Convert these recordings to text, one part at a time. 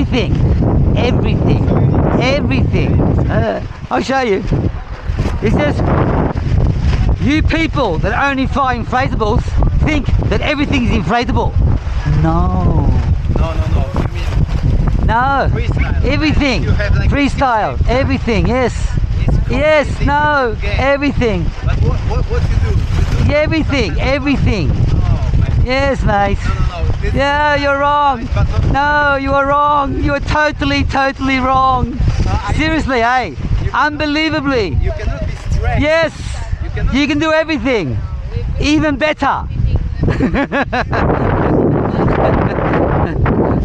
everything. I'll show you. It says, you people that only fly inflatables think that everything is inflatable. No. You mean No. freestyle? Everything. You have like Freestyle. Everything. Yes. It's Yes. completely No. different game. Everything. But what you do? You do Everything. something- Everything. Oh, man. Yes, mate. No. This Yeah, is you're wrong. nice, but not- No, you are wrong. You are totally wrong. Seriously, hey. Unbelievably. You cannot be straight. Yes. You cannot. You can do everything. Even better.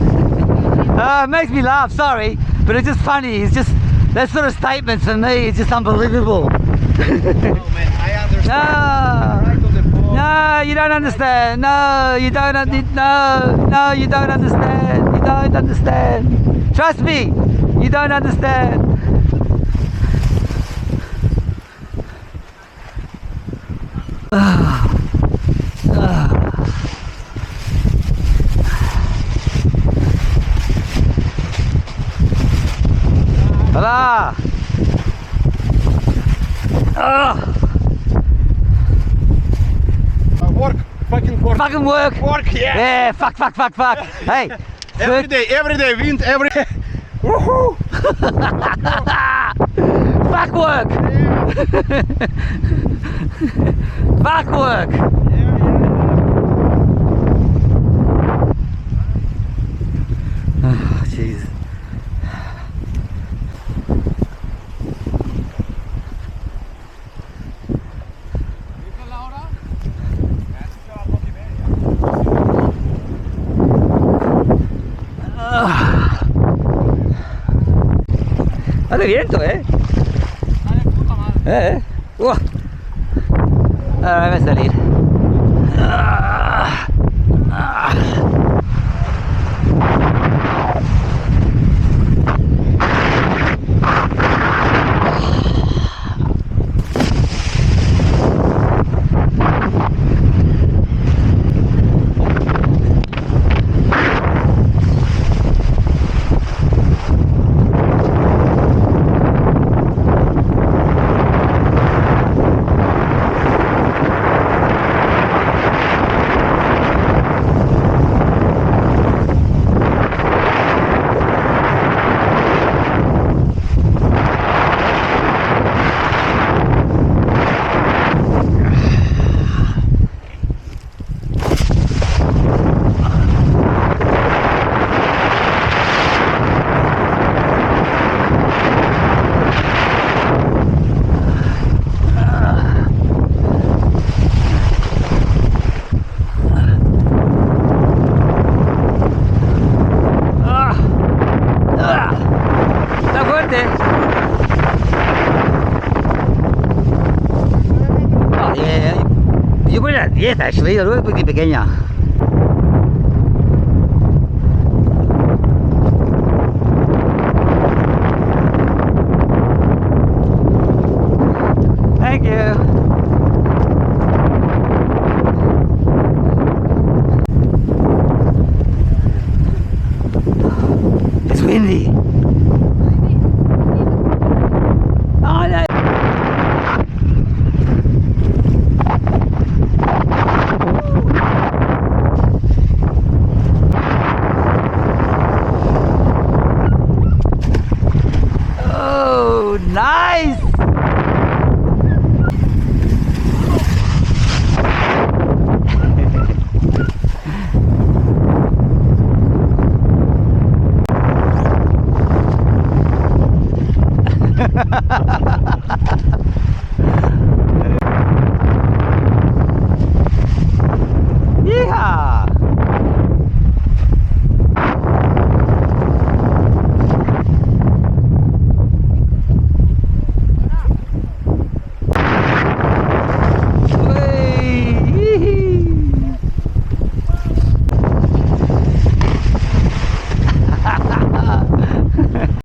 It makes me laugh, sorry. But it's just funny. It's just, that sort of statements for me, it's just unbelievable. Oh man, I understand. No. Right on the ball. No, you don't understand. No, you don't. No, you don't understand. You don't understand. Trust me, you don't understand. Hola. Work, fucking work. Fucking work. Work, yeah. Yeah, fuck. Hey. Every day, wind, every day. Woohoo! Fuck work. Fuck work. Oh, jeez. Hace viento, Uah. Ahora me va a salir. Está fuerte. Oh, yeah. Yo voy a las 10 actually, la luz es muy pequeña.